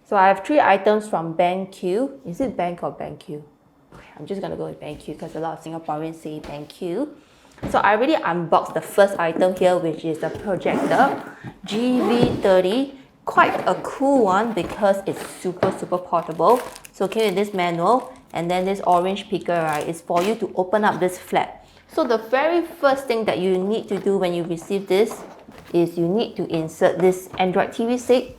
So I have 3 items from BenQ. Is it Bank or BenQ? Okay, I'm just gonna go with BenQ because a lot of Singaporeans say BenQ. So I already unboxed the first item here, which is the projector GV30. Quite a cool one because it's super portable. So came with this manual, and then this orange picker, right, is for you to open up this flap. So the very first thing that you need to do when you receive this is you need to insert this Android TV stick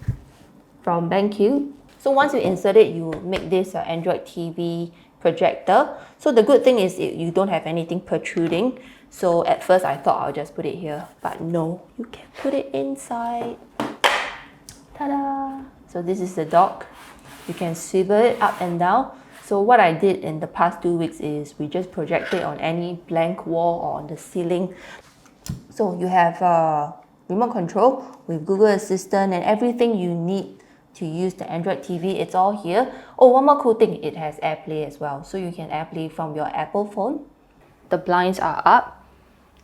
from BenQ. So once you insert it, you make this Android TV projector. So the good thing is you don't have anything protruding. So at first I thought I'll just put it here, but no, you can put it inside. Ta-da! So this is the dock. You can swivel it up and down. So what I did in the past 2 weeks is we just project it on any blank wall or on the ceiling. So you have remote control with Google Assistant and everything you need to use the Android TV. It's all here. Oh, one more cool thing, it has AirPlay as well. So you can AirPlay from your Apple phone. The blinds are up.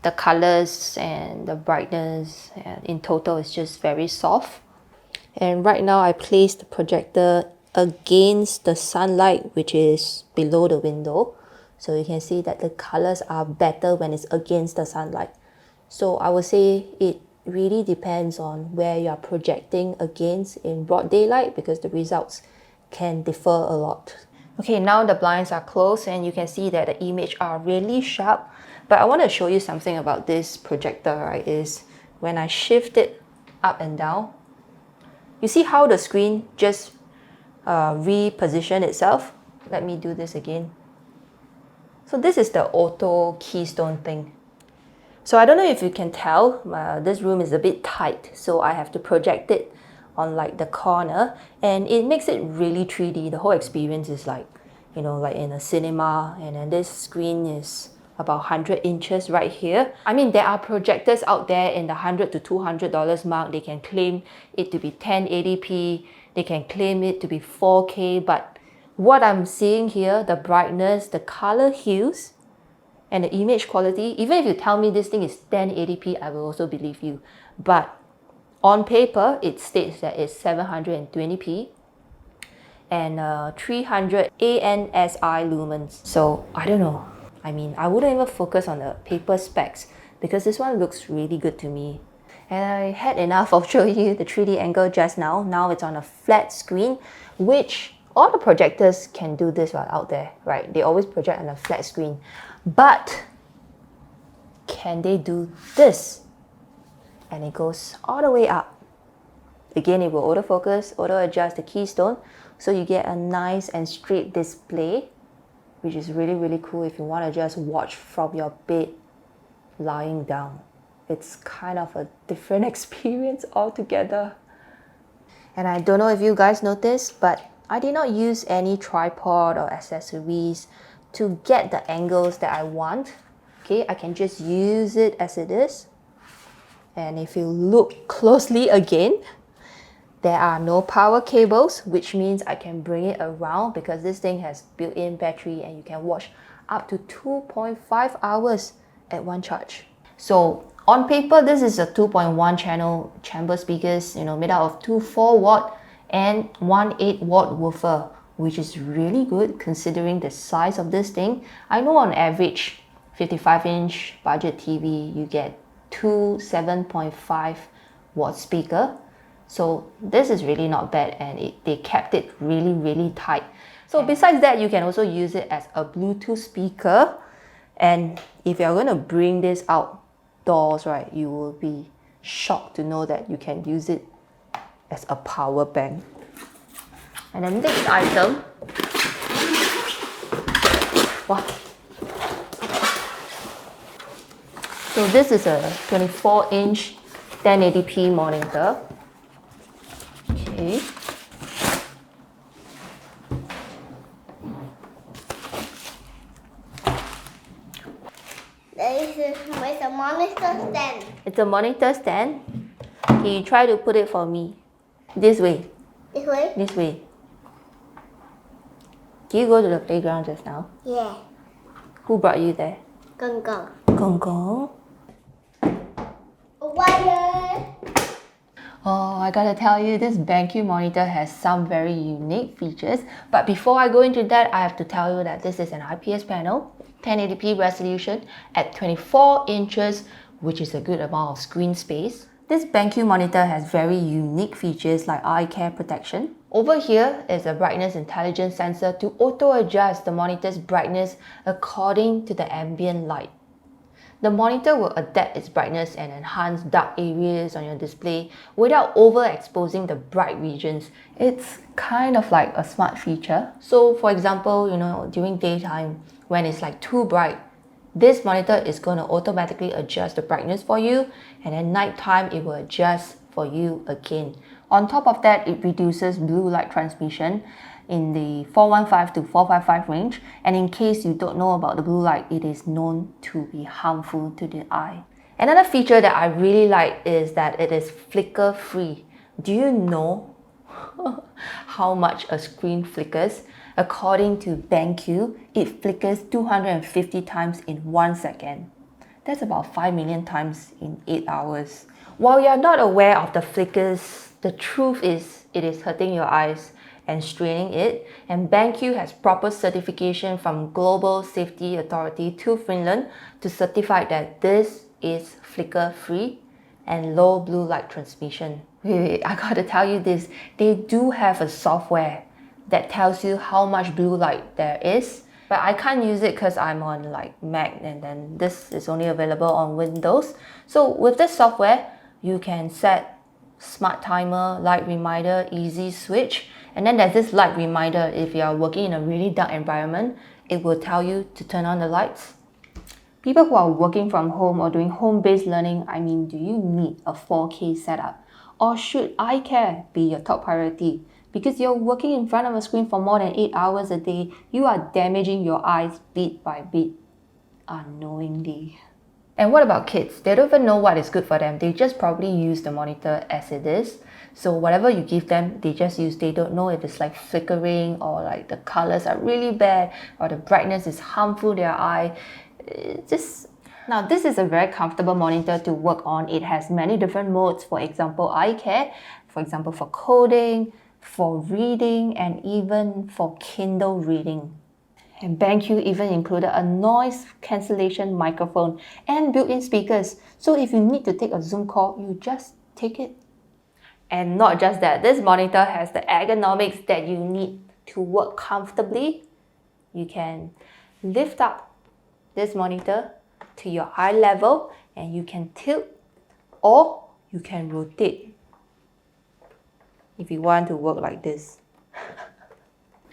The colors and the brightness and in total is just very soft. And right now I placed the projector against the sunlight, which is below the window. So you can see that the colors are better when it's against the sunlight. So I would say it really depends on where you are projecting against in broad daylight, because the results can differ a lot. Okay, now the blinds are closed and you can see that the image are really sharp. But I want to show you something about this projector, right, is when I shift it up and down, you see how the screen just reposition itself? Let me do this again. So this is the auto keystone thing. So I don't know if you can tell, this room is a bit tight, so I have to project it on like the corner, and it makes it really 3D. The whole experience is like, you know, like in a cinema, and then this screen is about 100 inches right here. I mean, there are projectors out there in the $100 to $200 mark. They can claim it to be 1080p, they can claim it to be 4K, but what I'm seeing here, the brightness, the color hues, and the image quality, even if you tell me this thing is 1080p, I will also believe you. But on paper, it states that it's 720p and 300 ANSI lumens. So I don't know. I mean, I wouldn't even focus on the paper specs because this one looks really good to me. And I had enough of showing you the 3D angle just now. Now it's on a flat screen, which all the projectors can do this while out there, right? They always project on a flat screen. But can they do this? And it goes all the way up. Again, it will autofocus, auto adjust the keystone, so you get a nice and straight display, which is really cool if you want to just watch from your bed lying down. It's kind of a different experience altogether. And I don't know if you guys noticed, but I did not use any tripod or accessories to get the angles that I want. Okay, I can just use it as it is. And if you look closely again, there are no power cables, which means I can bring it around because this thing has built-in battery and you can watch up to 2.5 hours at one charge. So on paper, this is a 2.1 channel chamber speakers, you know, made out of two 4-watt and one 8-watt woofer, which is really good considering the size of this thing. I know on average 55-inch budget TV, you get two 7.5 watt speaker. So this is really not bad, and they kept it really tight. So besides that, you can also use it as a Bluetooth speaker. And if you're going to bring this outdoors, right, you will be shocked to know that you can use it as a power bank. And the next item, wow. So this is a 24-inch 1080p monitor. Okay. Where's the monitor stand? It's a monitor stand. Okay, you try to put it for me. This way. This way? This way. Did you go to the playground just now? Yeah. Who brought you there? Gong gong. Gong gong. A wire. Oh, I gotta tell you, this BenQ monitor has some very unique features. But before I go into that, I have to tell you that this is an IPS panel, 1080p resolution at 24 inches, which is a good amount of screen space. This BenQ monitor has very unique features like eye care protection. Over here is a brightness intelligence sensor to auto-adjust the monitor's brightness according to the ambient light. The monitor will adapt its brightness and enhance dark areas on your display without overexposing the bright regions. It's kind of like a smart feature. So for example, during daytime, when it's like too bright, this monitor is going to automatically adjust the brightness for you, and at nighttime it will adjust for you again. On top of that, it reduces blue light transmission in the 415 to 455 range, and in case you don't know about the blue light, it is known to be harmful to the eye. Another feature that I really like is that it is flicker free. Do you know how much a screen flickers? According to BenQ, it flickers 250 times in 1 second. That's about 5 million times in 8 hours. While you're not aware of the flickers, the truth is it is hurting your eyes and straining it, and BenQ has proper certification from Global Safety Authority to Finland to certify that this is flicker free and low blue light transmission. Wait, I gotta tell you this, they do have a software that tells you how much blue light there is, but I can't use it because I'm on like Mac, and then this is only available on Windows. So with this software, you can set smart timer, light reminder, easy switch, and then there's this light reminder. If you are working in a really dark environment, it will tell you to turn on the lights. People who are working from home or doing home-based learning, do you need a 4K setup? Or should eye care be your top priority? Because you're working in front of a screen for more than 8 hours a day, you are damaging your eyes bit by bit, unknowingly. And what about kids? They don't even know what is good for them. They just probably use the monitor as it is. So whatever you give them, they just use. They don't know if it's like flickering or like the colors are really bad or the brightness is harmful to their eye. Now this is a very comfortable monitor to work on. It has many different modes. For example, eye care, for example, for coding, for reading, and even for Kindle reading. And BenQ even included a noise cancellation microphone and built-in speakers. So if you need to take a Zoom call, you just take it. And not just that, this monitor has the ergonomics that you need to work comfortably. You can lift up this monitor to your eye level, and you can tilt or you can rotate if you want to work like this.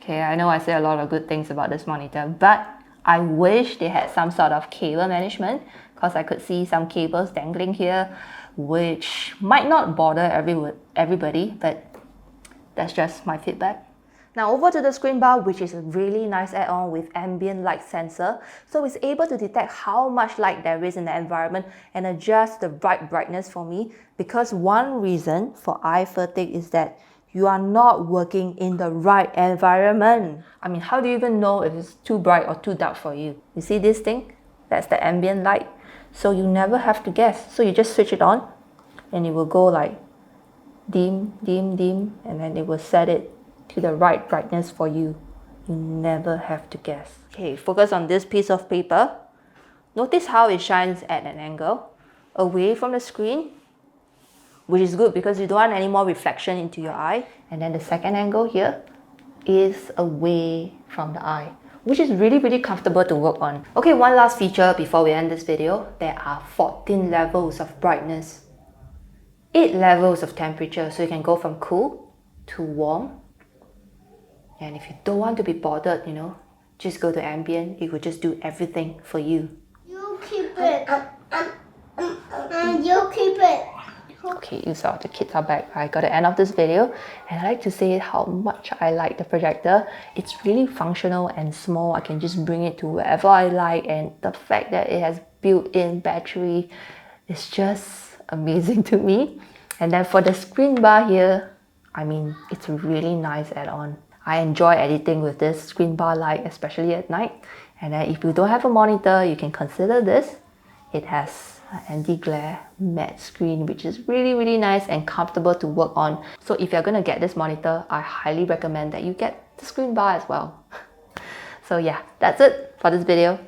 Okay, I know I say a lot of good things about this monitor, but I wish they had some sort of cable management, because I could see some cables dangling here, which might not bother everybody, but that's just my feedback. Now over to the ScreenBar, which is a really nice add-on with ambient light sensor. So it's able to detect how much light there is in the environment and adjust the brightness for me, because one reason for eye fatigue is that you are not working in the right environment. How do you even know if it's too bright or too dark for you? You see this thing? That's the ambient light. So you never have to guess. So you just switch it on and it will go like dim, dim, dim, and then it will set it to the right brightness for you. You never have to guess. Okay, focus on this piece of paper. Notice how it shines at an angle away from the screen, which is good because you don't want any more reflection into your eye. And then the second angle here is away from the eye, which is really, really comfortable to work on. Okay, one last feature before we end this video. There are 14 levels of brightness, 8 levels of temperature, so you can go from cool to warm. And if you don't want to be bothered, just go to ambient. It will just do everything for you. You keep it. You keep it. Okay, you saw the kids are back. I got to end of this video, and I like to say how much I like the projector. It's really functional and small. I can just bring it to wherever I like, and the fact that it has built-in battery is just amazing to me. And then for the ScreenBar here, it's a really nice add-on. I enjoy editing with this ScreenBar light, especially at night. And then if you don't have a monitor, you can consider this. It has anti-glare matte screen, which is really nice and comfortable to work on. So if you're gonna get this monitor, I highly recommend that you get the ScreenBar as well. So yeah, that's it for this video.